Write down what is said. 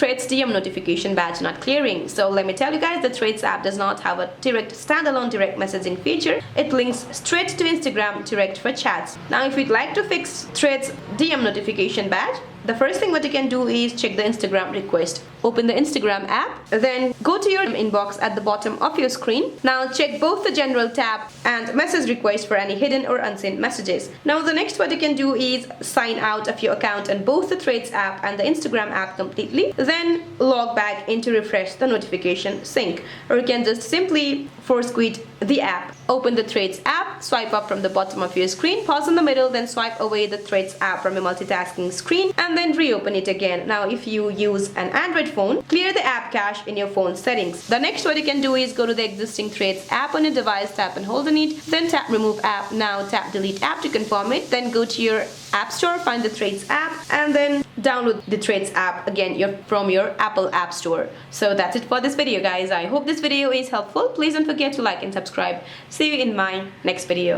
Threads DM notification badge not clearing. So let me tell you guys, the Threads app does not have a standalone direct messaging feature. It links straight to Instagram direct for chats. Now if you'd like to fix Threads DM notification badge, the first thing what you can do is check the Instagram request. Open the Instagram app, then go to your inbox at the bottom of your screen. Now check both the general tab and message request for any hidden or unseen messages. Now the next what you can do is sign out of your account on both the Threads app and the Instagram app completely. Then log back in to refresh the notification sync. Or you can just simply force quit the app. Open the Threads app, swipe up from the bottom of your screen, pause in the middle, then swipe away the Threads app from your multitasking screen and then reopen it again. Now if you use an Android phone, clear the app cache in your phone settings. The next what you can do is go to the existing Threads app on your device, tap and hold on it, then tap remove app. Now tap delete app to confirm it, then go to your app store, find the Threads app and then download the Threads app again from your Apple App Store. So that's it for this video guys. I hope this video is helpful. Please don't forget to like and subscribe. See you in my next video.